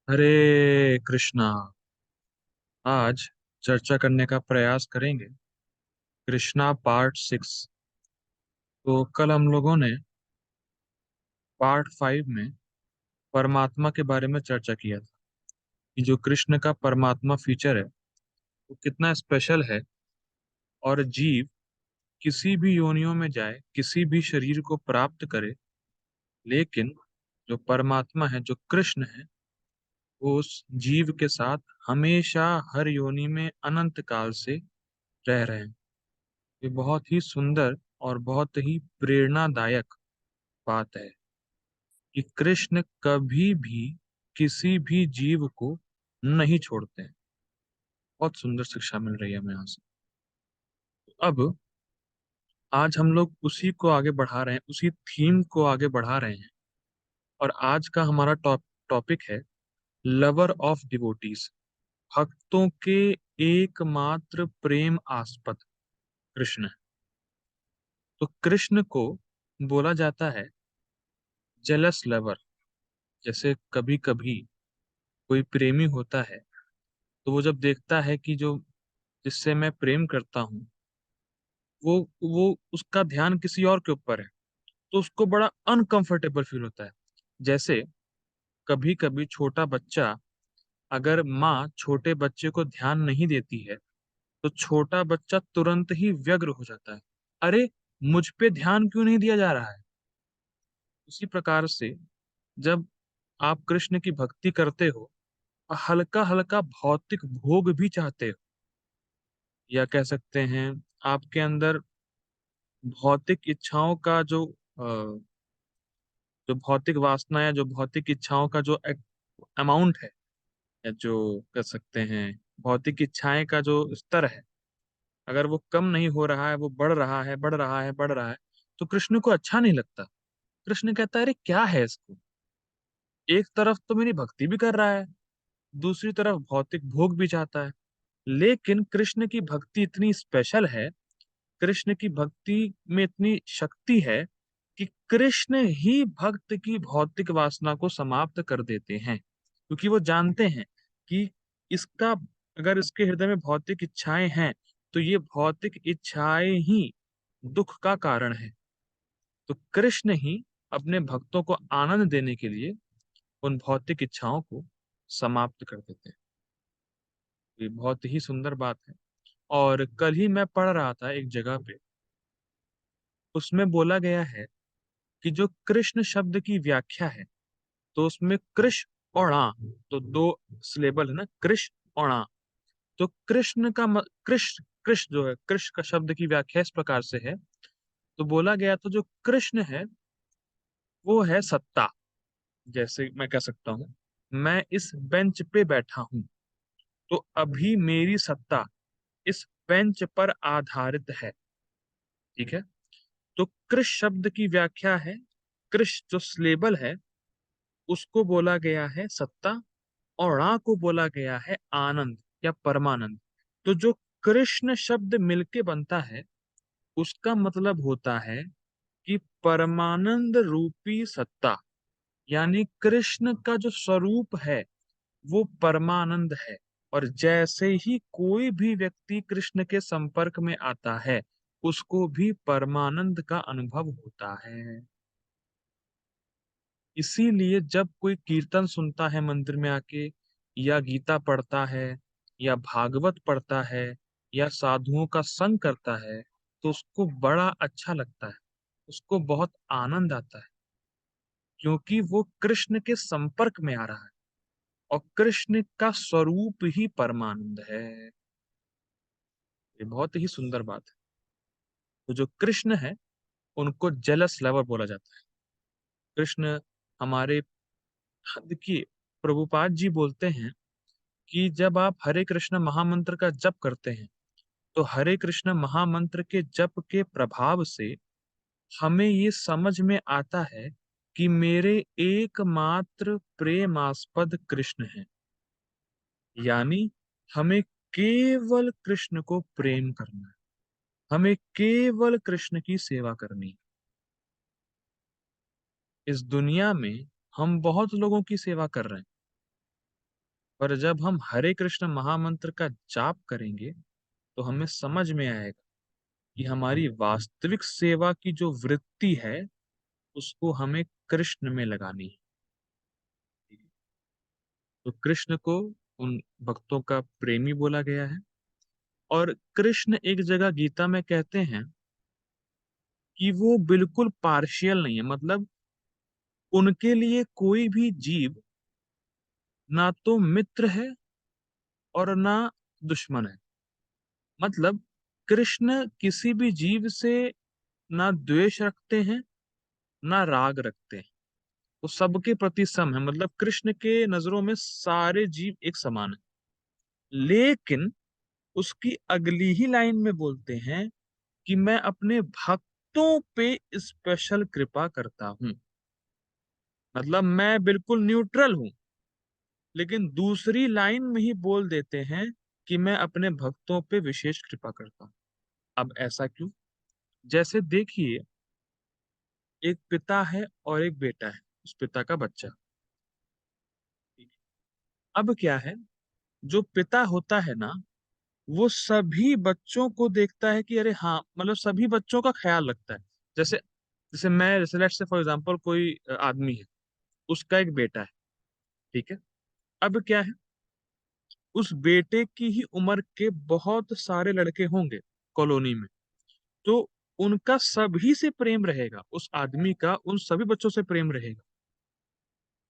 हरे कृष्णा। आज चर्चा करने का प्रयास करेंगे कृष्णा पार्ट 6। तो कल हम लोगों ने पार्ट 5 में परमात्मा के बारे में चर्चा किया था कि जो कृष्ण का परमात्मा फीचर है वो कितना स्पेशल है। और जीव किसी भी योनियों में जाए, किसी भी शरीर को प्राप्त करे, लेकिन जो परमात्मा है, जो कृष्ण है, वो उस जीव के साथ हमेशा हर योनि में अनंत काल से रह रहे हैं। ये बहुत ही सुंदर और बहुत ही प्रेरणादायक बात है कि कृष्ण कभी भी किसी भी जीव को नहीं छोड़ते हैं। बहुत सुंदर शिक्षा मिल रही है हमें यहाँ से। अब आज हम लोग उसी को आगे बढ़ा रहे हैं, उसी थीम को आगे बढ़ा रहे हैं। और आज का हमारा टॉपिक है लवर ऑफ डिवोटीज, भक्तों के एकमात्र प्रेम आस्पद कृष्ण। तो कृष्ण को बोला जाता है जेलस लवर। जैसे कभी कभी कोई प्रेमी होता है, तो वो जब देखता है कि जो जिससे मैं प्रेम करता हूँ वो उसका ध्यान किसी और के ऊपर है, तो उसको बड़ा अनकंफर्टेबल फील होता है। जैसे कभी कभी छोटा बच्चा, अगर माँ छोटे बच्चे को ध्यान नहीं देती है तो छोटा बच्चा तुरंत ही व्यग्र हो जाता है। अरे, मुझ पे ध्यान क्यों नहीं दिया जा रहा है। उसी प्रकार से जब आप कृष्ण की भक्ति करते हो, हल्का हल्का भौतिक भोग भी चाहते हो, या कह सकते हैं आपके अंदर भौतिक इच्छाओं का जो भौतिक वासना या जो भौतिक इच्छाओं का जो अमाउंट है, या जो कह सकते हैं भौतिक इच्छाएं का जो स्तर है, अगर वो कम नहीं हो रहा है, वो बढ़ रहा है, बढ़ रहा है, बढ़ रहा है, तो कृष्ण को अच्छा नहीं लगता। कृष्ण कहता है अरे क्या है इसको, एक तरफ तो मेरी भक्ति भी कर रहा है, दूसरी तरफ भौतिक भोग भी चाहता है। लेकिन कृष्ण की भक्ति इतनी स्पेशल है, कृष्ण की भक्ति में इतनी शक्ति है कि कृष्ण ही भक्त की भौतिक वासना को समाप्त कर देते हैं, क्योंकि वो जानते हैं कि इसका अगर इसके हृदय में भौतिक इच्छाएं हैं तो ये भौतिक इच्छाएं ही दुख का कारण है। तो कृष्ण ही अपने भक्तों को आनंद देने के लिए उन भौतिक इच्छाओं को समाप्त कर देते हैं। ये बहुत ही सुंदर बात है। और कल ही मैं पढ़ रहा था एक जगह पे, उसमें बोला गया है कि जो कृष्ण शब्द की व्याख्या है, तो उसमें कृष और णा, तो दो सिलेबल है ना, कृष और णा। तो कृष्ण का कृष्ण कृष्ण जो है, कृष्ण का शब्द की व्याख्या इस प्रकार से है। तो बोला गया तो जो कृष्ण है वो है सत्ता। जैसे मैं कह सकता हूँ मैं इस बेंच पे बैठा हूँ, तो अभी मेरी सत्ता इस बेंच पर आधारित है। ठीक है। तो कृष शब्द की व्याख्या है, कृष जो स्लेबल है उसको बोला गया है सत्ता, और णा को बोला गया है आनंद या परमानंद। तो जो कृष्ण शब्द मिलके बनता है उसका मतलब होता है कि परमानंद रूपी सत्ता, यानी कृष्ण का जो स्वरूप है वो परमानंद है। और जैसे ही कोई भी व्यक्ति कृष्ण के संपर्क में आता है उसको भी परमानंद का अनुभव होता है। इसीलिए जब कोई कीर्तन सुनता है मंदिर में आके, या गीता पढ़ता है, या भागवत पढ़ता है, या साधुओं का संग करता है, तो उसको बड़ा अच्छा लगता है, उसको बहुत आनंद आता है, क्योंकि वो कृष्ण के संपर्क में आ रहा है। और कृष्ण का स्वरूप ही परमानंद है। ये बहुत ही सुंदर बात है। तो जो कृष्ण है उनको जेलस लवर बोला जाता है। कृष्ण हमारे, देखिए, प्रभुपाद जी बोलते हैं कि जब आप हरे कृष्ण महामंत्र का जप करते हैं, तो हरे कृष्ण महामंत्र के जप के प्रभाव से हमें ये समझ में आता है कि मेरे एकमात्र प्रेमास्पद कृष्ण हैं। यानी हमें केवल कृष्ण को प्रेम करना है, हमें केवल कृष्ण की सेवा करनी है। इस दुनिया में हम बहुत लोगों की सेवा कर रहे हैं, पर जब हम हरे कृष्ण महामंत्र का जाप करेंगे तो हमें समझ में आएगा कि हमारी वास्तविक सेवा की जो वृत्ति है उसको हमें कृष्ण में लगानी है। तो कृष्ण को उन भक्तों का प्रेमी बोला गया है। और कृष्ण एक जगह गीता में कहते हैं कि वो बिल्कुल पार्शियल नहीं है, मतलब उनके लिए कोई भी जीव ना तो मित्र है और ना दुश्मन है। मतलब कृष्ण किसी भी जीव से ना द्वेष रखते हैं ना राग रखते हैं। वो सबके प्रति सम है, मतलब कृष्ण के नजरों में सारे जीव एक समान है। लेकिन उसकी अगली ही लाइन में बोलते हैं कि मैं अपने भक्तों पे स्पेशल कृपा करता हूं। मतलब मैं बिल्कुल न्यूट्रल हूं, लेकिन दूसरी लाइन में ही बोल देते हैं कि मैं अपने भक्तों पे विशेष कृपा करता हूं। अब ऐसा क्यों? जैसे देखिए, एक पिता है और एक बेटा है, उस पिता का बच्चा। अब क्या है, जो पिता होता है ना, वो सभी बच्चों को देखता है कि अरे हाँ, मतलब सभी बच्चों का ख्याल रखता है। जैसे जैसे मैं, जैसे लेट्स से फॉर एग्जांपल कोई आदमी है, उसका एक बेटा है, ठीक है। अब क्या है, उस बेटे की ही उम्र के बहुत सारे लड़के होंगे कॉलोनी में। तो उनका सभी से प्रेम रहेगा, उस आदमी का उन सभी बच्चों से प्रेम रहेगा।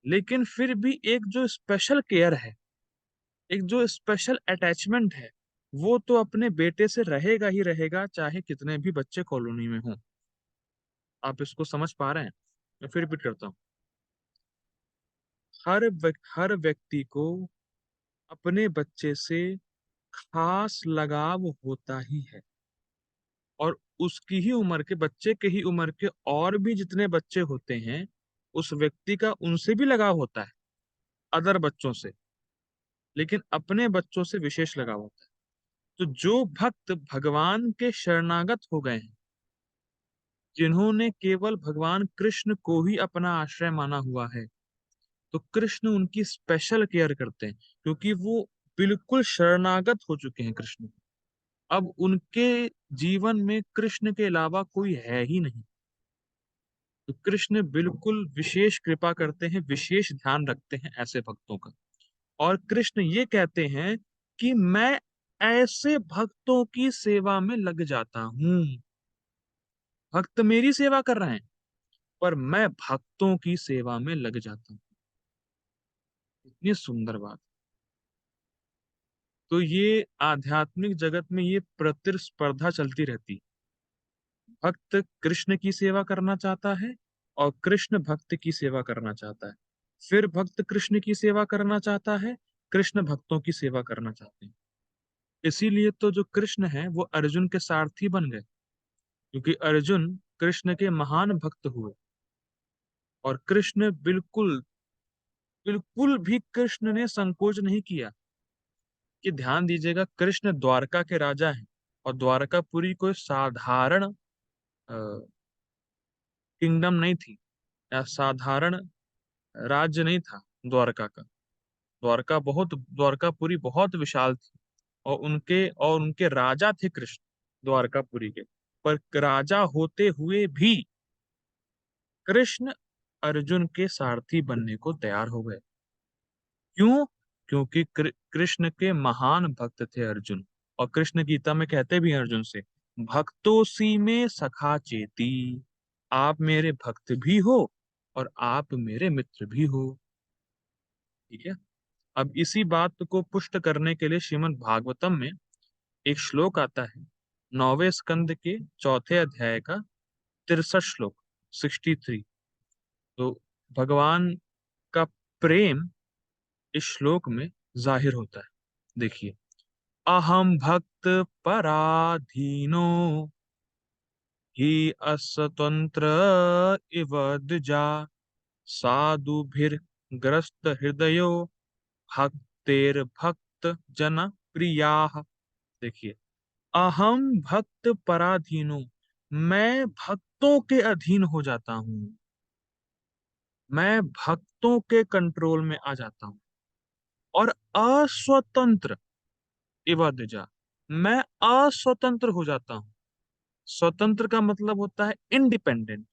लेकिन फिर भी एक जो स्पेशल केयर है, एक जो स्पेशल अटैचमेंट है, वो तो अपने बेटे से रहेगा ही रहेगा, चाहे कितने भी बच्चे कॉलोनी में हों। आप इसको समझ पा रहे हैं? मैं फिर रिपीट करता हूँ। हर व्यक्ति को अपने बच्चे से खास लगाव होता ही है। और उसकी ही उम्र के बच्चे के ही उम्र के और भी जितने बच्चे होते हैं, उस व्यक्ति का उनसे भी लगाव होता है, अदर बच्चों से। लेकिन अपने बच्चों से विशेष लगाव होता है। तो जो भक्त भगवान के शरणागत हो गए हैं, जिन्होंने केवल भगवान कृष्ण को ही अपना आश्रय माना हुआ है, तो कृष्ण उनकी स्पेशल केयर करते हैं, क्योंकि वो बिल्कुल शरणागत हो चुके हैं कृष्ण। अब उनके जीवन में कृष्ण के अलावा कोई है ही नहीं। तो कृष्ण बिल्कुल विशेष कृपा करते हैं, विशेष ध्यान रखते हैं ऐसे भक्तों का। और कृष्ण ये कहते हैं कि मैं ऐसे भक्तों की सेवा में लग जाता हूं। भक्त मेरी सेवा कर रहे हैं, पर मैं भक्तों की सेवा में लग जाता हूँ। इतनी सुंदर बात। तो ये आध्यात्मिक जगत में ये प्रतिस्पर्धा चलती रहती है। भक्त कृष्ण की सेवा करना चाहता है और कृष्ण भक्त की सेवा करना चाहता है। फिर भक्त कृष्ण की सेवा करना चाहता है, कृष्ण भक्तों की सेवा करना चाहते हैं। इसीलिए तो जो कृष्ण है वो अर्जुन के सारथी बन गए, क्योंकि अर्जुन कृष्ण के महान भक्त हुए। और कृष्ण बिल्कुल बिल्कुल भी कृष्ण ने संकोच नहीं किया। कि ध्यान दीजिएगा, कृष्ण द्वारका के राजा हैं, और द्वारकापुरी कोई साधारण किंगडम नहीं थी, या साधारण राज्य नहीं था द्वारका का। द्वारकापुरी बहुत विशाल थी। और उनके राजा थे कृष्ण द्वारकापुरी के। पर राजा होते हुए भी कृष्ण अर्जुन के सारथी बनने को तैयार हो गए। क्यों? क्योंकि कृष्ण के महान भक्त थे अर्जुन। और कृष्ण गीता में कहते भी हैं अर्जुन से, भक्तोसी में सखा चेती। आप मेरे भक्त भी हो और आप मेरे मित्र भी हो। ठीक है। अब इसी बात को पुष्ट करने के लिए श्रीमद् भागवतम में एक श्लोक आता है, 9वें स्कंद के 4थे अध्याय का 63 श्लोक, 63। तो भगवान का प्रेम इस श्लोक में जाहिर होता है। देखिए, अहम भक्त पराधीनो हि अस्वतंत्र इव द्विजा साधुभिर्ग्रस्त हृदयो भक्तेर भक्त जन प्रियाः। देखिए, अहम भक्त पराधीनो, मैं भक्तों के अधीन हो जाता हूँ, मैं भक्तों के कंट्रोल में आ जाता हूँ। और अस्वतंत्र इव द्विजा, मैं अस्वतंत्र हो जाता हूँ। स्वतंत्र का मतलब होता है इंडिपेंडेंट,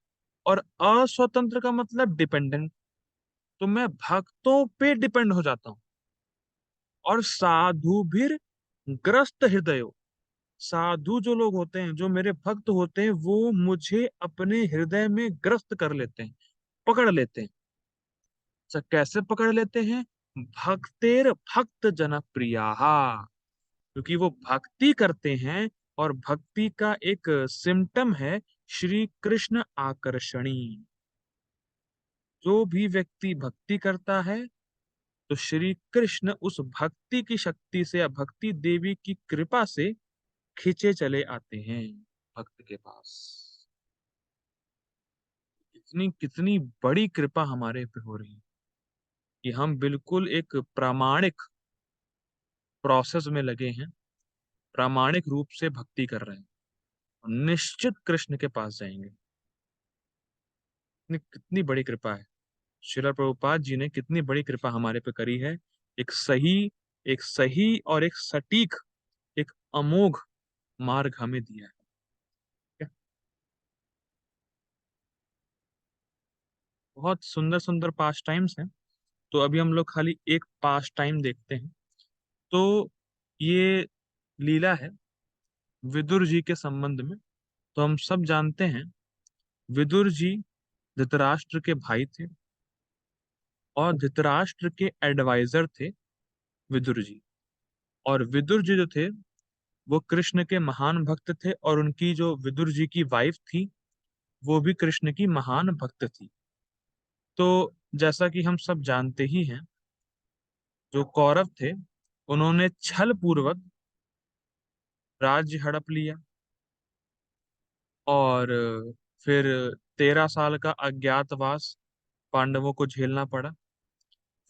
और अस्वतंत्र का मतलब डिपेंडेंट। तो मैं भक्तों पे डिपेंड हो जाता हूँ। और साधु भी ग्रस्त हृदय, साधु जो लोग होते हैं, जो मेरे भक्त होते हैं, वो मुझे अपने हृदय में ग्रस्त कर लेते हैं, पकड़ लेते हैं। अच्छा, कैसे पकड़ लेते हैं? भक्तेर भक्त जन प्रिया, क्योंकि वो भक्ति करते हैं, और भक्ति का एक सिम्टम है श्री कृष्ण आकर्षणी। जो भी व्यक्ति भक्ति करता है, तो श्री कृष्ण उस भक्ति की शक्ति से या भक्ति देवी की कृपा से खींचे चले आते हैं भक्त के पास। इतनी कितनी बड़ी कृपा हमारे पे हो रही है कि हम बिल्कुल एक प्रामाणिक प्रोसेस में लगे हैं, प्रामाणिक रूप से भक्ति कर रहे हैं, और निश्चित कृष्ण के पास जाएंगे। कितनी कितनी बड़ी कृपा है। श्रील प्रभुपाद जी ने कितनी बड़ी कृपा हमारे पे करी है। एक सही एक सही और एक सटीक, एक अमोघ मार्ग हमें दिया है। बहुत सुंदर सुंदर पास टाइम्स हैं। तो अभी हम लोग खाली एक पास टाइम देखते हैं। तो ये लीला है विदुर जी के संबंध में। तो हम सब जानते हैं, विदुर जी धृतराष्ट्र के भाई थे, और धृतराष्ट्र के एडवाइजर थे विदुर जी। और विदुर जी जो थे, वो कृष्ण के महान भक्त थे, और उनकी जो विदुर जी की वाइफ थी, वो भी कृष्ण की महान भक्त थी। तो जैसा कि हम सब जानते ही हैं, जो कौरव थे, उन्होंने छल पूर्वक राज्य हड़प लिया, और फिर 13 साल का अज्ञातवास पांडवों को झेलना पड़ा।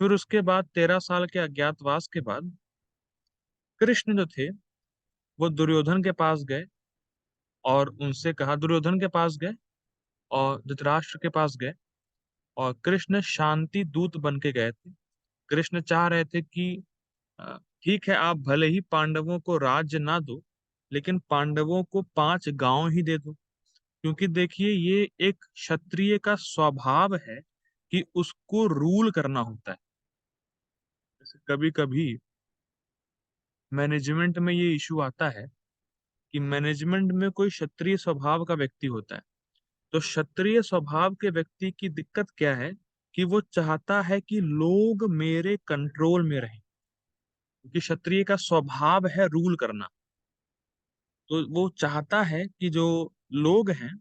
फिर उसके बाद 13 साल के अज्ञातवास के बाद कृष्ण जो थे, वो दुर्योधन के पास गए, और उनसे कहा, दुर्योधन के पास गए और धृतराष्ट्र के पास गए, और कृष्ण शांति दूत बन के गए थे। कृष्ण चाह रहे थे कि ठीक है, आप भले ही पांडवों को राज्य ना दो, लेकिन पांडवों को 5 गांव ही दे दो। क्योंकि देखिए, ये एक क्षत्रिय का स्वभाव है कि उसको रूल करना होता है। जैसे कभी कभी मैनेजमेंट में ये इशू आता है कि मैनेजमेंट में कोई क्षत्रिय स्वभाव का व्यक्ति होता है। तो क्षत्रिय स्वभाव के व्यक्ति की दिक्कत क्या है कि वो चाहता है कि लोग मेरे कंट्रोल में रहें, क्योंकि क्षत्रिय का स्वभाव है रूल करना। तो वो चाहता है कि जो लोग हैं,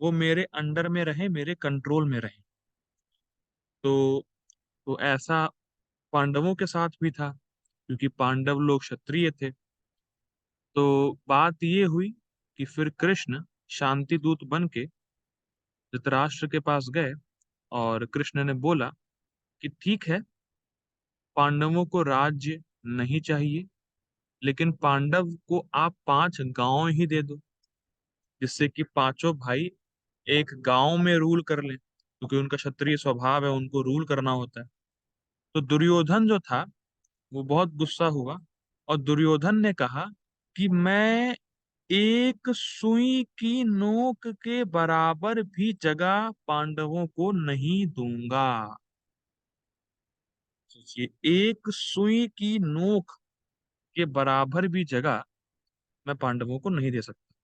वो मेरे अंडर में रहें, मेरे कंट्रोल में रहें। तो ऐसा पांडवों के साथ भी था, क्योंकि पांडव लोग क्षत्रिय थे। तो बात ये हुई कि फिर कृष्ण शांति दूत बन के धृतराष्ट्र के पास गए, और कृष्ण ने बोला कि ठीक है, पांडवों को राज्य नहीं चाहिए, लेकिन पांडव को आप 5 गांव ही दे दो, जिससे कि पांचों भाई एक गांव में रूल कर लें, क्योंकि उनका क्षत्रिय स्वभाव है, उनको रूल करना होता है। तो दुर्योधन जो था, वो बहुत गुस्सा हुआ, और दुर्योधन ने कहा कि मैं एक सुई की नोक के बराबर भी जगह पांडवों को नहीं दूंगा। सोचिए, एक सुई की नोक के बराबर भी जगह मैं पांडवों को नहीं दे सकता।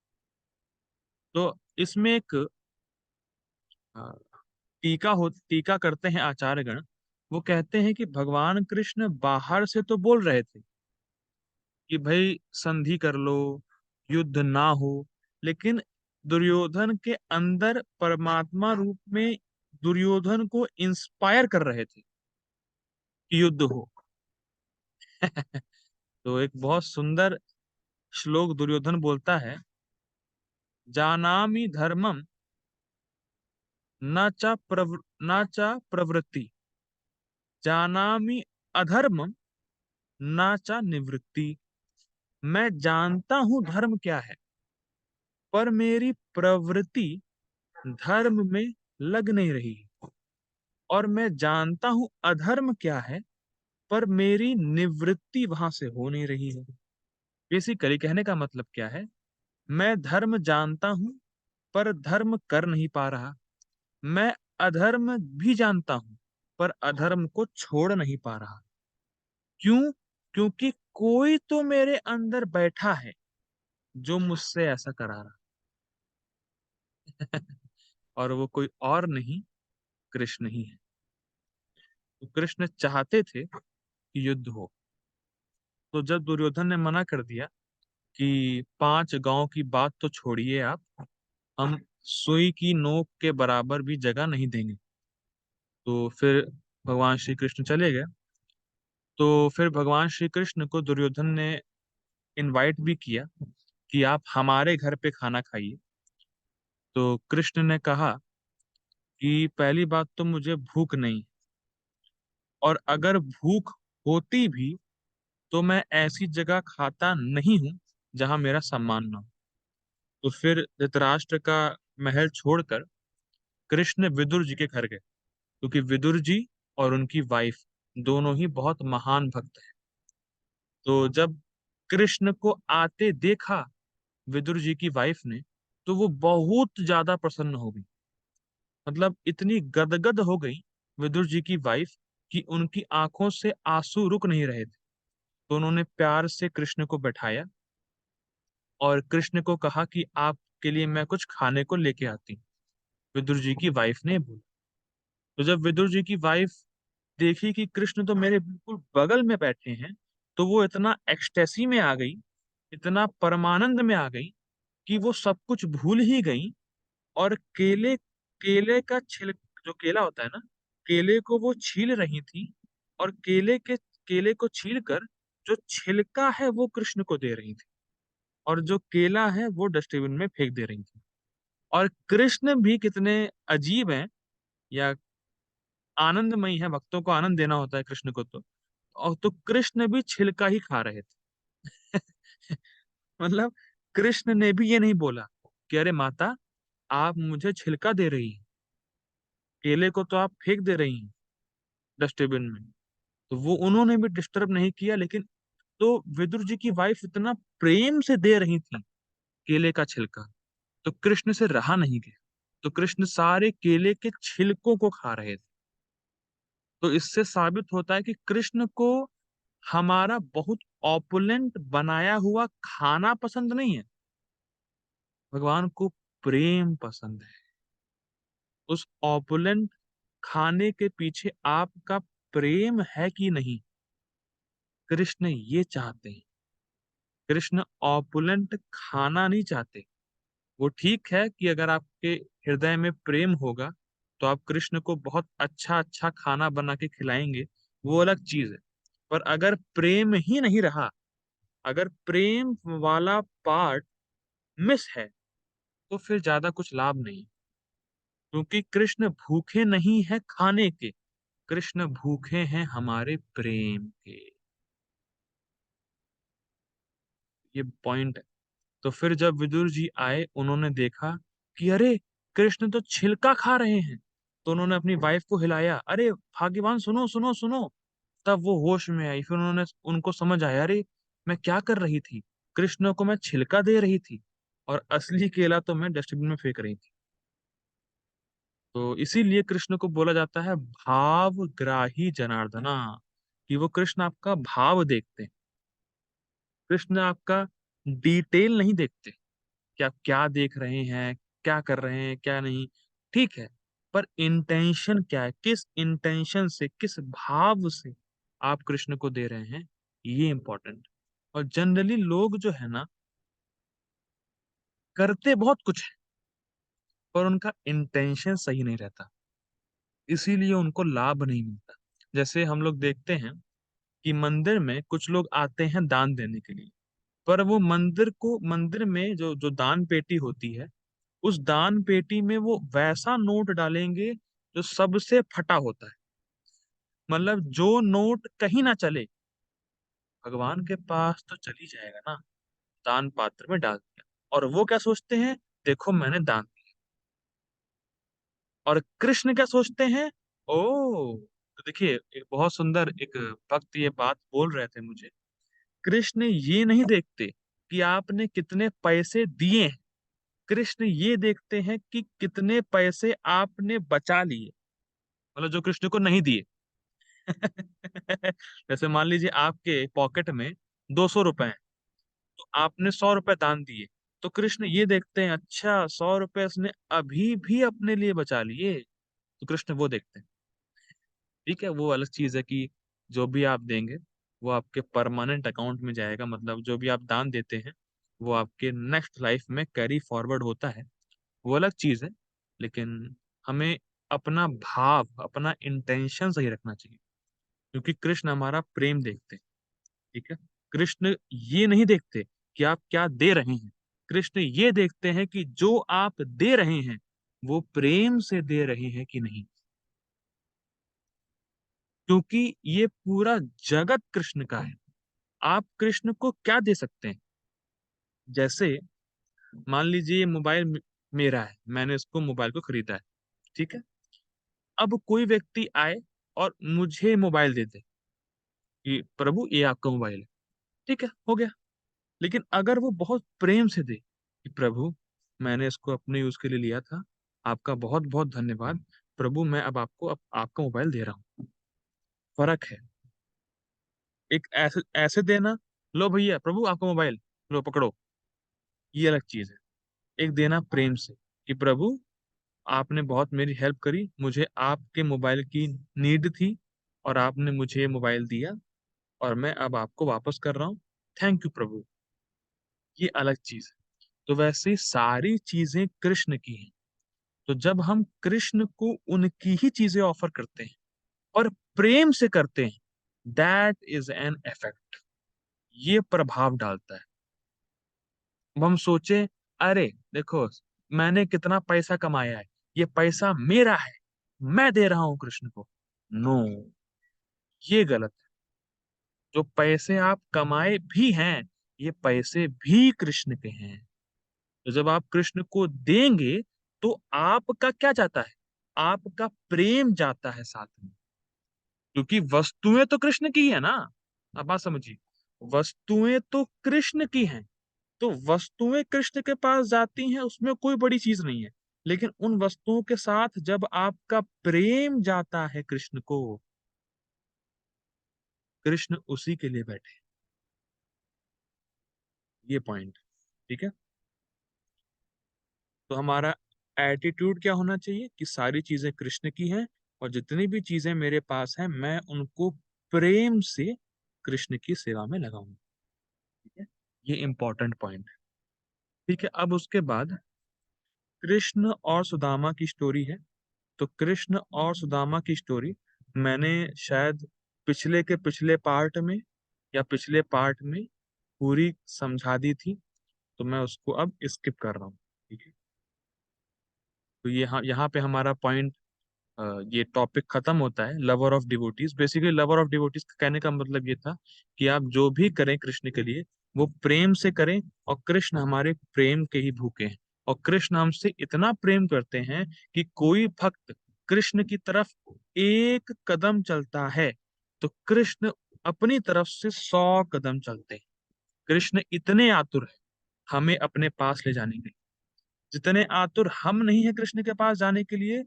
तो इसमें एक अ, टीका करते हैं आचार्यगण। वो कहते हैं कि भगवान कृष्ण बाहर से तो बोल रहे थे कि भाई संधि कर लो, युद्ध ना हो, लेकिन दुर्योधन के अंदर परमात्मा रूप में दुर्योधन को इंस्पायर कर रहे थे कि युद्ध हो। तो एक बहुत सुंदर श्लोक दुर्योधन बोलता है, जानामि धर्मम न च प्रवृत्ति, जानामि अधर्मम न च निवृत्ति। मैं जानता हूं धर्म क्या है, पर मेरी प्रवृत्ति धर्म में लग नहीं रही। और मैं जानता हूं अधर्म क्या है, पर मेरी निवृत्ति वहां से हो नहीं रही है। बेसिकली कहने का मतलब क्या है, मैं धर्म जानता हूं पर धर्म कर नहीं पा रहा। मैं अधर्म भी जानता हूं पर अधर्म को छोड़ नहीं पा रहा। क्यों? क्योंकि कोई तो मेरे अंदर बैठा है जो मुझसे ऐसा करा रहा। और वो कोई और नहीं, कृष्ण ही है। तो कृष्ण चाहते थे कि युद्ध हो। तो जब दुर्योधन ने मना कर दिया कि 5 गांव की बात तो छोड़िए आप, हम सुई की नोक के बराबर भी जगह नहीं देंगे, तो फिर भगवान श्री कृष्ण चले गए। तो फिर भगवान श्री कृष्ण को दुर्योधन ने इनवाइट भी किया कि आप हमारे घर पे खाना खाइए। तो कृष्ण ने कहा कि पहली बात तो मुझे भूख नहीं, और अगर भूख होती भी तो मैं ऐसी जगह खाता नहीं हूं जहां मेरा सम्मान ना हो। तो फिर धृतराष्ट्र का महल छोड़कर कृष्ण विदुर जी के घर गए, क्योंकि विदुर जी और उनकी वाइफ दोनों ही बहुत महान भक्त हैं। तो जब कृष्ण को आते देखा विदुर जी की वाइफ ने, तो वो बहुत ज्यादा प्रसन्न हो गई। मतलब इतनी गदगद हो गई विदुर जी की वाइफ कि उनकी आंखों से आंसू रुक नहीं रहे थे। तो उन्होंने प्यार से कृष्ण को बैठाया और कृष्ण को कहा कि आपके लिए मैं कुछ खाने को लेके आती हूँ। विदुर जी की वाइफ ने बोला। तो जब विदुर जी की वाइफ देखी कि कृष्ण तो मेरे बिल्कुल बगल में बैठे हैं, तो वो इतना एक्सटेसी में आ गई, इतना परमानंद में आ गई कि वो सब कुछ भूल ही गई। और केले केले का छिल जो केला होता है ना, केले को वो छील रही थी, और केले को छील कर जो छिलका है वो कृष्ण को दे रही थी, और जो केला है वो डस्टबिन में फेंक दे रही थी। और कृष्ण भी कितने अजीब हैं, या आनंदमयी है, भक्तों को आनंद देना होता है कृष्ण को। तो कृष्ण भी छिलका ही खा रहे थे। मतलब कृष्ण ने भी ये नहीं बोला कि अरे माता, आप मुझे छिलका दे रही हैं, केले को तो आप फेंक दे रही हैं डस्टबिन में। तो वो उन्होंने भी डिस्टर्ब नहीं किया। लेकिन तो विदुर जी की वाइफ इतना प्रेम से दे रही थी केले का छिलका, तो कृष्ण से रहा नहीं गया। तो कृष्ण सारे केले के छिलकों को खा रहे थे। तो इससे साबित होता है कि कृष्ण को हमारा बहुत ऑपुलेंट बनाया हुआ खाना पसंद नहीं है, भगवान को प्रेम पसंद है। उस ऑपुलेंट खाने के पीछे आपका प्रेम है कि नहीं, कृष्ण ये चाहते हैं। कृष्ण ऑपुलेंट खाना नहीं चाहते। वो ठीक है कि अगर आपके हृदय में प्रेम होगा तो आप कृष्ण को बहुत अच्छा अच्छा खाना बना के खिलाएंगे, वो अलग चीज है। पर अगर प्रेम ही नहीं रहा, अगर प्रेम वाला पार्ट मिस है, तो फिर ज्यादा कुछ लाभ नहीं। क्योंकि कृष्ण भूखे नहीं है खाने के, कृष्ण भूखे हैं हमारे प्रेम के। ये पॉइंट है। तो फिर जब विदुर जी आए, उन्होंने देखा कि अरे कृष्ण तो छिलका खा रहे हैं। तो उन्होंने अपनी वाइफ को हिलाया, अरे भाग्यवान सुनो सुनो सुनो। तब वो होश में आई। फिर उन्होंने उनको समझ आया, अरे मैं क्या कर रही थी, कृष्ण को मैं छिलका दे रही थी और असली केला तो मैं डस्टबिन में फेंक रही थी। तो इसीलिए कृष्ण को बोला जाता है भावग्राही जनार्दना, कि वो कृष्ण आपका भाव देखते हैं। कृष्ण आपका डिटेल नहीं देखते कि आप क्या देख रहे हैं, क्या कर रहे हैं, क्या नहीं। ठीक है, पर इंटेंशन क्या है, किस इंटेंशन से, किस भाव से आप कृष्ण को दे रहे हैं, ये इंपॉर्टेंट। और जनरली लोग जो है ना, करते बहुत कुछ है पर उनका इंटेंशन सही नहीं रहता, इसीलिए उनको लाभ नहीं मिलता। जैसे हम लोग देखते हैं कि मंदिर में कुछ लोग आते हैं दान देने के लिए, पर वो मंदिर में जो जो दान पेटी होती है, उस दान पेटी में वो वैसा नोट डालेंगे जो सबसे फटा होता है। मतलब जो नोट कहीं ना चले, भगवान के पास तो चली जाएगा ना, दान पात्र में डाल दिया। और वो क्या सोचते हैं, देखो मैंने दान दिया। और कृष्ण क्या सोचते हैं, ओ तो देखिए, एक बहुत सुंदर एक भक्त ये बात बोल रहे थे मुझे, कृष्ण ये नहीं देखते कि आपने कितने पैसे दिए हैं, कृष्ण ये देखते हैं कि कितने पैसे आपने बचा लिए, मतलब जो कृष्ण को नहीं दिए। जैसे मान लीजिए आपके पॉकेट में 200 रुपए हैं, तो आपने 100 रुपए दान दिए, तो कृष्ण ये देखते हैं, अच्छा 100 रुपए उसने अभी भी अपने लिए बचा लिए, तो कृष्ण वो देखते हैं। ठीक है, वो अलग चीज है कि जो भी आप देंगे वो आपके परमानेंट अकाउंट में जाएगा, मतलब जो भी आप दान देते हैं वो आपके नेक्स्ट लाइफ में कैरी फॉरवर्ड होता है, वो अलग चीज है। लेकिन हमें अपना भाव, अपना इंटेंशन सही रखना चाहिए, क्योंकि कृष्ण हमारा प्रेम देखते हैं। ठीक है, कृष्ण ये नहीं देखते कि आप क्या दे रहे हैं, कृष्ण ये देखते हैं कि जो आप दे रहे हैं वो प्रेम से दे रहे हैं कि नहीं, क्योंकि ये पूरा जगत कृष्ण का है। आप कृष्ण को क्या दे सकते हैं? जैसे मान लीजिए ये मोबाइल मेरा है, मैंने इसको मोबाइल को खरीदा है। ठीक है, अब कोई व्यक्ति आए और मुझे मोबाइल दे दे कि प्रभु ये आपका मोबाइल है। ठीक है, हो गया। लेकिन अगर वो बहुत प्रेम से दे कि प्रभु मैंने इसको अपने यूज के लिए लिया था, आपका बहुत बहुत धन्यवाद प्रभु, मैं अब आपको आपका मोबाइल दे रहा हूँ। फर्क है। एक ऐसे ऐसे देना, लो भैया प्रभु आपका मोबाइल, लो पकड़ो, ये अलग चीज है। एक देना प्रेम से कि प्रभु आपने बहुत मेरी हेल्प करी, मुझे आपके मोबाइल की नीड थी और आपने मुझे ये मोबाइल दिया और मैं अब आपको वापस कर रहा हूँ, थैंक यू प्रभु। ये अलग चीज है। तो वैसे सारी चीजें कृष्ण की हैं। तो जब हम कृष्ण को उनकी ही चीजें ऑफर करते हैं और प्रेम से करते हैं, दैट इज एन इफेक्ट, ये प्रभाव डालता है। अब हम सोचे, अरे देखो मैंने कितना पैसा कमाया है, ये पैसा मेरा है, मैं दे रहा हूं कृष्ण को। नो, ये गलत है। जो पैसे आप कमाए भी हैं, ये पैसे भी कृष्ण के हैं। तो जब आप कृष्ण को देंगे तो आपका क्या जाता है? आपका प्रेम जाता है साथ में, क्योंकि वस्तुएं तो कृष्ण की है ना। अब बात समझिए, वस्तुएं तो कृष्ण की हैं, तो वस्तुएं कृष्ण के पास जाती हैं, उसमें कोई बड़ी चीज नहीं है। लेकिन उन वस्तुओं के साथ जब आपका प्रेम जाता है कृष्ण को, कृष्ण उसी के लिए बैठे। ये पॉइंट, ठीक है। तो हमारा एटीट्यूड क्या होना चाहिए कि सारी चीजें कृष्ण की हैं और जितनी भी चीजें मेरे पास हैं मैं उनको प्रेम से कृष्ण की सेवा में लगाऊंगा। ठीक है, ये इंपॉर्टेंट पॉइंट है। ठीक है, अब उसके बाद कृष्ण और सुदामा की स्टोरी है। तो कृष्ण और सुदामा की स्टोरी मैंने शायद पिछले के पिछले पार्ट में या पिछले पार्ट में पूरी समझा दी थी, तो मैं उसको अब स्किप कर रहा हूँ। ठीक है, तो यहाँ यहाँ पे हमारा पॉइंट, ये टॉपिक खत्म होता है। Lover of devotees, basically lover of devotees कहने का मतलब ये था कि आप जो भी करें कृष्ण के लिए वो प्रेम से करें, और कृष्ण हमारे प्रेम के ही भूखे हैं। और कृष्ण हमसे इतना प्रेम करते हैं कि कोई भक्त कृष्ण की तरफ एक कदम चलता है तो कृष्ण अपनी तरफ से 100 कदम चलते हैं। कृष्ण इतने आतुर है हमें अपने पास ले जाने के लिए, जितने आतुर हम नहीं है कृष्ण के पास जाने के लिए,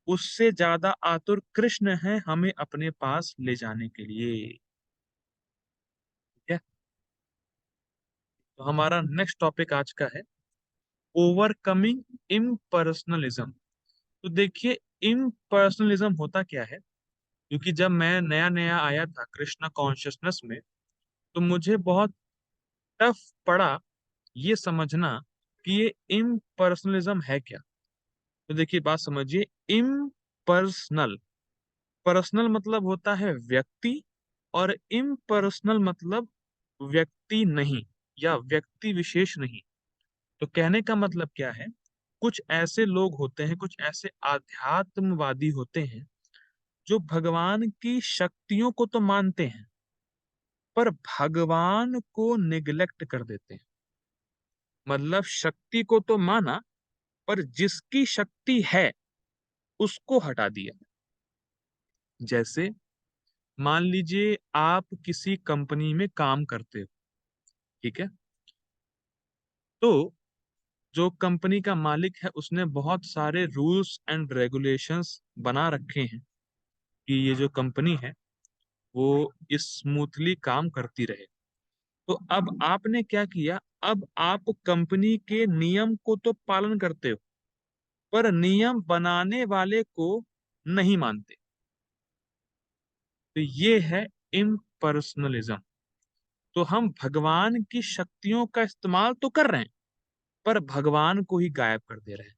उससे ज्यादा आतुर कृष्ण है हमें अपने पास ले जाने के लिए। ठीक है, तो हमारा नेक्स्ट टॉपिक आज का है ओवरकमिंग इम्पर्सनलिज्म। तो देखिए, इम्पर्सनलिज्म होता क्या है, क्योंकि जब मैं नया नया आया था कृष्णा कॉन्शियसनेस में, तो मुझे बहुत टफ पड़ा ये समझना कि ये इम्पर्सनलिज्म है क्या। तो देखिए बात समझिए, इम्पर्सनल, पर्सनल मतलब होता है व्यक्ति, और इम्पर्सनल मतलब व्यक्ति नहीं या व्यक्ति विशेष नहीं। तो कहने का मतलब क्या है, कुछ ऐसे लोग होते हैं, कुछ ऐसे आध्यात्मवादी होते हैं जो भगवान की शक्तियों को तो मानते हैं पर भगवान को निग्लेक्ट कर देते हैं। मतलब शक्ति को तो माना पर जिसकी शक्ति है उसको हटा दिया। जैसे मान लीजिए आप किसी कंपनी में काम करते हो, ठीक है। तो जो कंपनी का मालिक है उसने बहुत सारे रूल्स एंड रेगुलेशंस बना रखे हैं कि ये जो कंपनी है वो इस स्मूथली काम करती रहे। तो अब आपने क्या किया, अब आप कंपनी के नियम को तो पालन करते हो, पर नियम बनाने वाले को नहीं मानते। तो ये है इम्पर्सनलिज्म। तो हम भगवान की शक्तियों का इस्तेमाल तो कर रहे हैं, पर भगवान को ही गायब कर दे रहे हैं।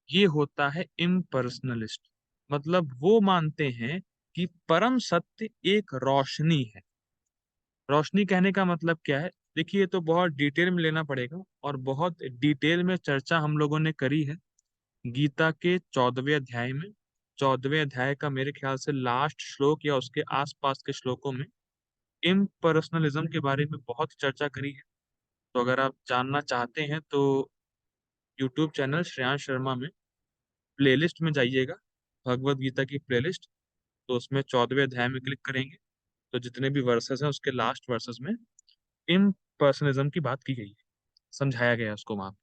ये होता है इम्पर्सनलिस्ट। मतलब वो मानते हैं कि परम सत्य एक रोशनी है। रोशनी कहने का मतलब क्या है, देखिए ये तो बहुत डिटेल में लेना पड़ेगा, और बहुत डिटेल में चर्चा हम लोगों ने करी है गीता के 14वें अध्याय में। 14वें अध्याय का मेरे ख्याल से लास्ट श्लोक या उसके आसपास के श्लोकों में इम्पर्सनलिज्म के बारे में बहुत चर्चा करी है। तो अगर आप जानना चाहते हैं तो यूट्यूब चैनल श्रेयांश शर्मा में प्लेलिस्ट में जाइएगा, भगवत गीता की प्लेलिस्ट। तो उसमें 14वें अध्याय में क्लिक करेंगे तो जितने भी वर्सेस हैं उसके लास्ट वर्सेस में इम्पर्सनलिज्म की बात की गई है, समझाया गया है उसको वहां पे।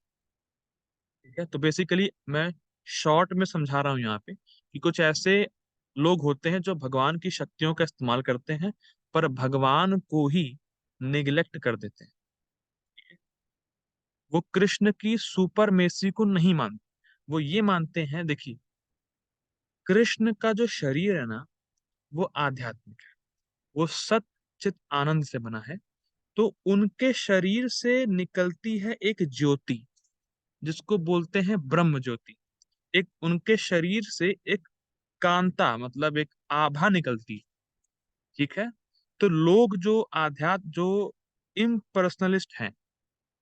ठीक है, तो बेसिकली मैं शॉर्ट में समझा रहा हूँ यहाँ पे कि कुछ ऐसे लोग होते हैं जो भगवान की शक्तियों का इस्तेमाल करते हैं, पर भगवान को ही निग्लेक्ट कर देते हैं। वो कृष्ण की सुपरमेसी को नहीं मानते। वो ये मानते हैं, देखिए कृष्ण का जो शरीर है ना वो आध्यात्मिक है, वो सत चित आनंद से बना है। तो उनके शरीर से निकलती है एक ज्योति जिसको बोलते हैं ब्रह्म ज्योति। एक उनके शरीर से एक कांता मतलब एक आभा निकलती है, ठीक है। तो लोग जो आध्यात्म जो इम्पर्सनलिस्ट हैं,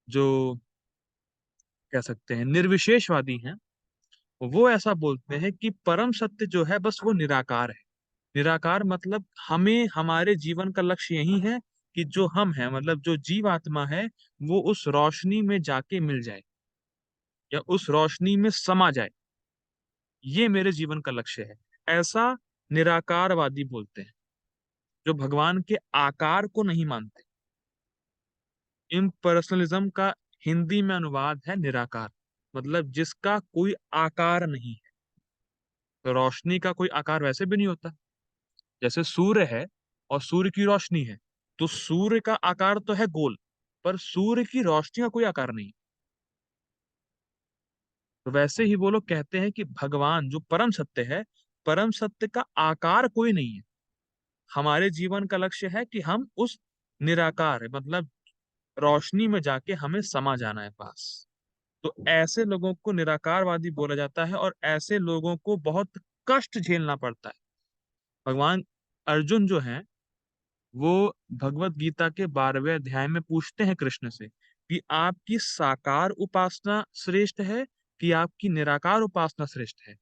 जो कह सकते हैं निर्विशेषवादी हैं, वो ऐसा बोलते हैं कि परम सत्य जो है बस वो निराकार है। निराकार मतलब हमें हमारे जीवन का लक्ष्य यही है कि जो हम हैं मतलब जो जीवात्मा है वो उस रोशनी में जाके मिल जाए या उस रोशनी में समा जाए। ये मेरे जीवन का लक्ष्य है, ऐसा निराकारवादी बोलते हैं, जो भगवान के आकार को नहीं मानते। इम्पर्सनलिज्म का हिंदी में अनुवाद है निराकार, मतलब जिसका कोई आकार नहीं है। तो रोशनी का कोई आकार वैसे भी नहीं होता। जैसे सूर्य है और सूर्य की रोशनी है, तो सूर्य का आकार तो है गोल, पर सूर्य की रोशनी का कोई आकार नहीं। तो वैसे ही वो लोग कहते हैं कि भगवान जो परम सत्य है, परम सत्य का आकार कोई नहीं है। हमारे जीवन का लक्ष्य है कि हम उस निराकार मतलब रोशनी में जाके हमें समा जाना है पास। तो ऐसे लोगों को निराकारवादी बोला जाता है, और ऐसे लोगों को बहुत कष्ट झेलना पड़ता है। भगवान अर्जुन जो है वो भगवत गीता के 12वें अध्याय में पूछते हैं कृष्ण से कि आपकी साकार उपासना श्रेष्ठ है कि आपकी निराकार उपासना श्रेष्ठ है।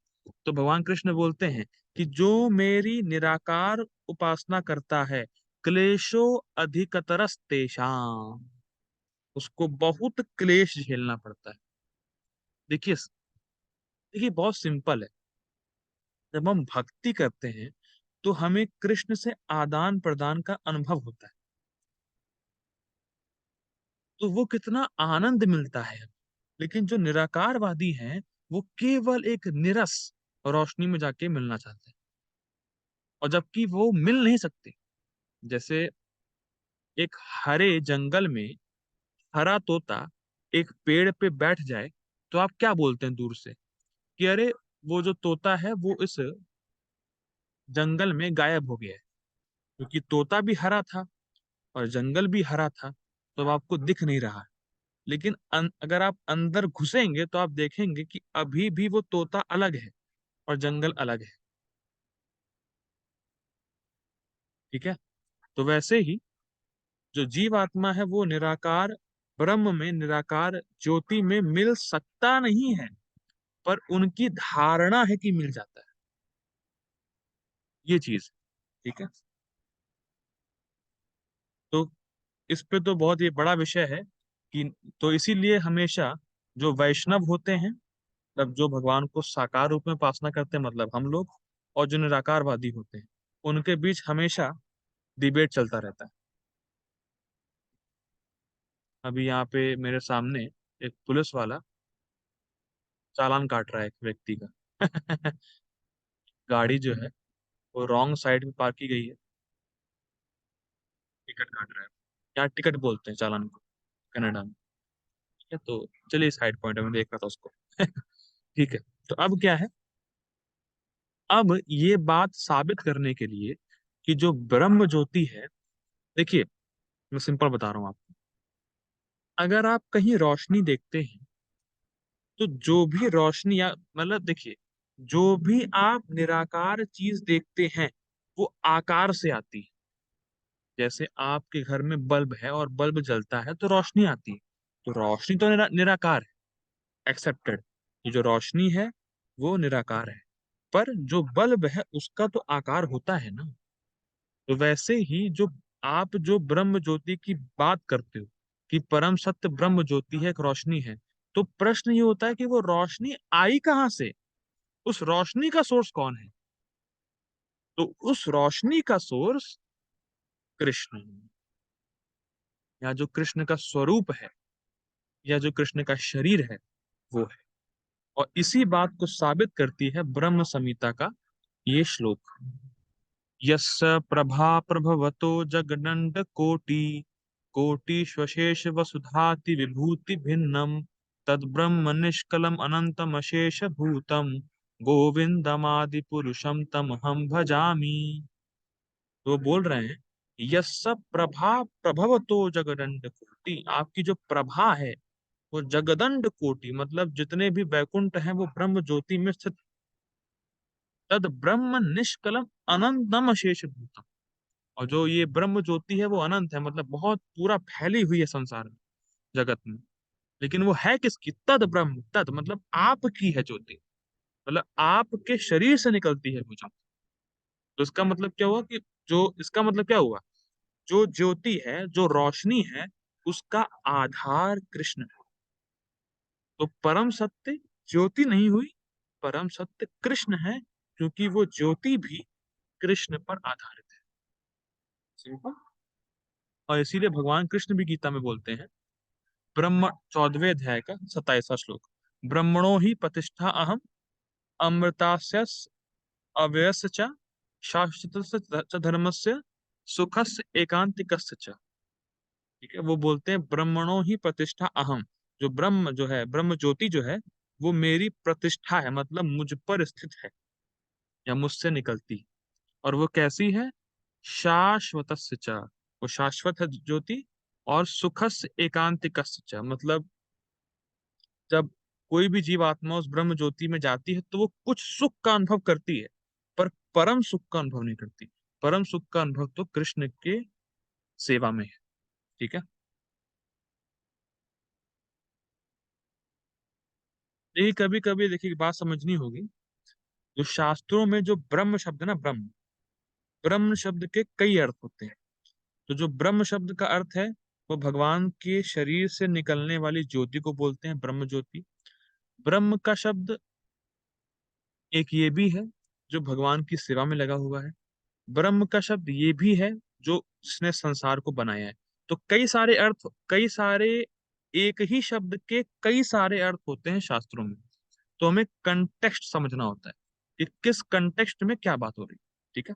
तो भगवान कृष्ण बोलते हैं कि जो मेरी निराकार उपासना करता है, क्लेशो अधिकतरस तेषाम, उसको बहुत क्लेश झेलना पड़ता है। देखिए देखिए बहुत सिंपल है। जब हम भक्ति करते हैं तो हमें कृष्ण से आदान प्रदान का अनुभव होता है, तो वो कितना आनंद मिलता है। लेकिन जो निराकारवादी हैं वो केवल एक निरस रोशनी में जाके मिलना चाहते हैं, और जबकि वो मिल नहीं सकते। जैसे एक हरे जंगल में हरा तोता एक पेड़ पे बैठ जाए तो आप क्या बोलते हैं दूर से कि अरे वो जो तोता है वो इस जंगल में गायब हो गया है, क्योंकि तोता भी हरा था और जंगल भी हरा था, तो अब आपको दिख नहीं रहा है। लेकिन अगर आप अंदर घुसेंगे तो आप देखेंगे कि अभी भी वो तोता अलग है और जंगल अलग है। ठीक है, तो वैसे ही जो जीवात्मा है वो निराकार ब्रह्म में निराकार ज्योति में मिल सकता नहीं है, पर उनकी धारणा है कि मिल जाता है। ये चीज, ठीक है। तो इस पे तो बहुत ये बड़ा विषय है कि तो इसीलिए हमेशा जो वैष्णव होते हैं मतलब जो भगवान को साकार रूप में उपासना करते हैं मतलब हम लोग, और जो निराकारवादी होते हैं उनके बीच हमेशा डिबेट चलता रहता है। अभी यहाँ पे मेरे सामने एक पुलिस वाला चालान काट रहा है एक व्यक्ति का। गाड़ी जो है वो रॉन्ग साइड में पार्क की गई है, टिकट काट रहा है। यहाँ टिकट बोलते हैं चालान को कनाडा में। ठीक है, तो चलिए साइड पॉइंट है, मैं देख रहा था उसको। ठीक है। तो अब क्या है, अब ये बात साबित करने के लिए कि जो ब्रह्म ज्योति है, देखिए मैं सिंपल बता रहा हूँ आपको। अगर आप कहीं रोशनी देखते हैं तो जो भी रोशनी या मतलब देखिए, जो भी आप निराकार चीज देखते हैं वो आकार से आती है। जैसे आपके घर में बल्ब है और बल्ब जलता है तो रोशनी आती है, तो रोशनी तो निराकार है, एक्सेप्टेड। ये जो रोशनी है वो निराकार है, पर जो बल्ब है उसका तो आकार होता है ना। तो वैसे ही जो आप जो ब्रह्म ज्योति की बात करते हो कि परम सत्य ब्रह्म ज्योति है, एक रोशनी है, तो प्रश्न ये होता है कि वो रोशनी आई कहाँ से, उस रोशनी का सोर्स कौन है। तो उस रोशनी का सोर्स कृष्ण है, या जो कृष्ण का स्वरूप है, या जो कृष्ण का शरीर है, वो है। और इसी बात को साबित करती है ब्रह्म संहिता का ये श्लोक। यस्य प्रभा प्रभवतो जगदण्ड कोटि कोटिष्वशेष वसुधाति विभूति भिन्नम तद्ब्रह्म निष्कलम अनंतम अशेष भूतम गोविंदमादि पुरुषम तमहम भजामि। तो वो बोल रहे हैं, यस्य प्रभा प्रभवतो जगदण्ड कोटि, आपकी जो प्रभा है वो जगदंड कोटि मतलब जितने भी वैकुंठ हैं वो ब्रह्म ज्योति में स्थित। तद ब्रह्म निष्कलम अनंतम अशेष भूतम, और जो ये ब्रह्म ज्योति है वो अनंत है, मतलब बहुत पूरा फैली हुई है संसार में, जगत में। लेकिन वो है किसकी, तद ब्रह्म, तद मतलब आपकी है ज्योति, मतलब आपके शरीर से निकलती है वो ज्योति। तो इसका मतलब क्या हुआ कि जो इसका मतलब क्या हुआ, जो ज्योति है, जो रोशनी है, उसका आधार कृष्ण है। तो परम सत्य ज्योति नहीं हुई, परम सत्य कृष्ण है, क्योंकि वो ज्योति भी कृष्ण पर आधारित है। सिंपल। और इसीलिए भगवान कृष्ण भी गीता में बोलते हैं, ब्रह्म 14वें अध्याय का 27वां श्लोक, ब्रह्मणो ही प्रतिष्ठा अहम अमृतास्य अव्ययस्य च शाश्वतस्य च धर्मस्य सुखस्य एकांतिकस्य च। ठीक है, वो बोलते हैं ब्रह्मणो ही प्रतिष्ठा अहम, जो ब्रह्म जो है, ब्रह्म ज्योति जो है, वो मेरी प्रतिष्ठा है, मतलब मुझ पर स्थित है या मुझसे निकलती। और वो कैसी है, शाश्वतस्य च, वो शाश्वत है ज्योति। और सुखस्य एकांतिकस्य च, मतलब जब कोई भी जीवात्मा उस ब्रह्म ज्योति में जाती है तो वो कुछ सुख का अनुभव करती है, पर परम सुख का अनुभव नहीं करती। परम सुख का अनुभव तो कृष्ण के सेवा में है। ठीक है। यही कभी कभी देखिए बात समझनी होगी, जो शास्त्रों में जो ब्रह्म शब्द है ना, ब्रह्म, ब्रह्म शब्द के कई अर्थ होते हैं। तो जो ब्रह्म शब्द का अर्थ है वो भगवान के शरीर से निकलने वाली ज्योति को बोलते हैं ब्रह्म ज्योति। ब्रह्म का शब्द एक ये भी है जो भगवान की सेवा में लगा हुआ है। ब्रह्म का शब्द ये भी है जो जिसने संसार को बनाया है। तो कई सारे अर्थ, कई सारे, एक ही शब्द के कई सारे अर्थ होते हैं शास्त्रों में। तो हमें कंटेक्स्ट समझना होता है कि किस कंटेक्स्ट में क्या बात हो रही है। ठीक है।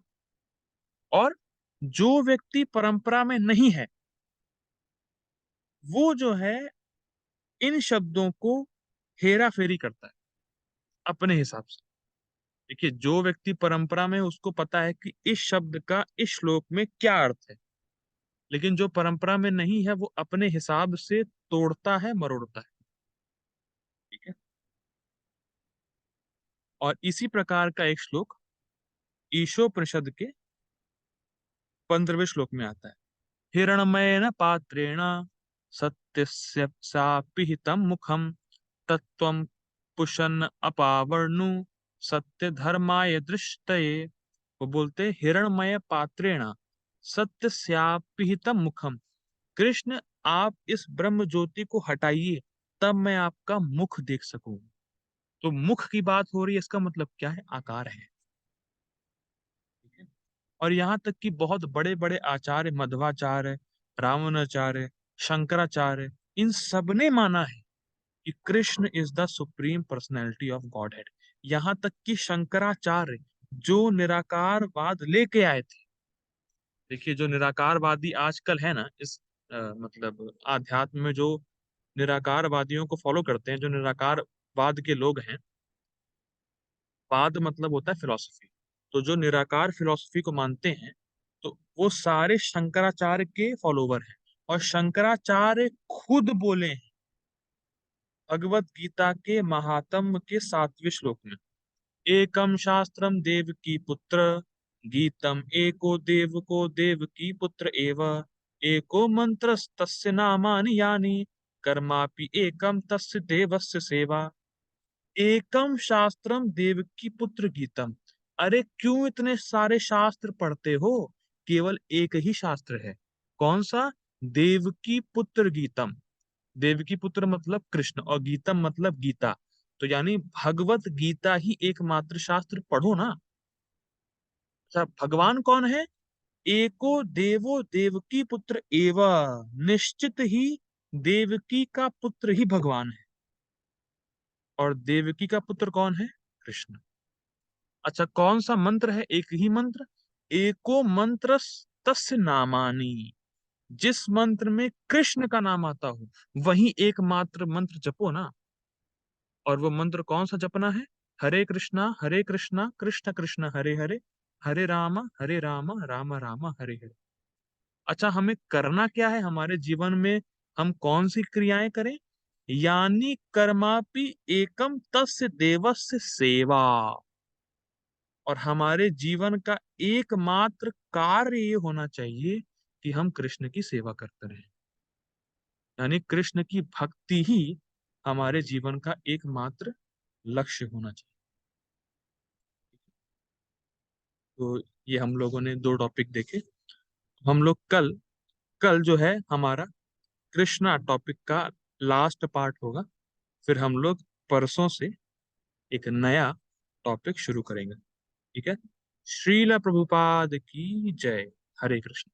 और जो व्यक्ति परंपरा में नहीं है वो जो है इन शब्दों को हेरा फेरी करता है अपने हिसाब से। देखिए, जो व्यक्ति परंपरा में है, उसको पता है कि इस शब्द का इस श्लोक में क्या अर्थ है। लेकिन जो परंपरा में नहीं है वो अपने हिसाब से तोड़ता है, मरोड़ता है। ठीक है। और इसी प्रकार का एक श्लोक ईशोपनिषद के 15वें श्लोक में आता है। हिरणमयेन पात्रेण सत्यस्य सापिहितं मुखम तत्त्वं पुशन अपावर्णु सत्य धर्माय दृष्टये। वो बोलते हैं, हिरणमय पात्रेण सत्यस्यापिहितं मुखम, कृष्ण आप इस ब्रह्म ज्योति को हटाइए तब मैं आपका मुख देख सकूं। तो मुख की बात हो रही है, इसका मतलब क्या है, आकार है। ठीक है? और यहाँ तक कि बहुत बड़े बड़े आचार्य, मध्वाचार्य, रामानुजाचार्य, शंकराचार्य, इन सब ने माना है कि Krishna is the supreme personality of God head. यहाँ तक कि शंकराचार्य जो निराकारवाद लेके आए थे, देखिए जो निराकारवादी आजकल है ना, इस मतलब आध्यात्म में जो निराकारवादियों को फॉलो करते हैं, जो निराकारवाद के लोग हैं, वाद मतलब होता है फिलॉसफी, तो जो निराकार फिलॉसफी को मानते हैं, तो वो सारे शंकराचार्य के फॉलोवर हैं। और शंकराचार्य खुद बोले हैं भगवत गीता के महात्म्य के 7वें श्लोक में, एकम शास्त्रम देव की पुत्र, गीतम एको देव को देव की पुत्र एव, एको मंत्र तस्य नामानि यानि, कर्मापि एकम तस्य देवस्य सेवा, एकम शास्त्रम देव की पुत्र गीतम। अरे क्यों इतने सारे शास्त्र पढ़ते हो? केवल एक ही शास्त्र है। कौन सा? देव की पुत्र गीतम। देव की पुत्र मतलब कृष्ण, और गीतम मतलब गीता। तो यानी भगवत गीता ही एकमात्र शास्त्र पढ़ो ना। अच्छा, भगवान कौन है? एको देवो देवकी पुत्र एवा, निश्चित ही देवकी का पुत्र ही भगवान है। और देवकी का पुत्र कौन है? कृष्ण। अच्छा, कौन सा मंत्र है? एक ही मंत्र, एको मंत्र तस्य नामानि। जिस मंत्र में कृष्ण का नाम आता हो वही एकमात्र मंत्र जपो ना। और वो मंत्र कौन सा जपना है? हरे कृष्णा कृष्ण कृष्ण हरे हरे, हरे राम राम राम हरे हरे। अच्छा, हमें करना क्या है हमारे जीवन में? हम कौन सी क्रियाएं करें? यानी कर्मापि एकम तस्य देवस्य सेवा। और हमारे जीवन का एकमात्र कार्य ये होना चाहिए कि हम कृष्ण की सेवा करते रहें। यानी कृष्ण की भक्ति ही हमारे जीवन का एकमात्र लक्ष्य होना चाहिए। तो ये हम लोगों ने 2 टॉपिक देखे। हम लोग कल कल जो है हमारा कृष्णा टॉपिक का लास्ट पार्ट होगा। फिर हम लोग परसों से एक नया टॉपिक शुरू करेंगे। ठीक है। श्रील प्रभुपाद की जय। हरे कृष्ण।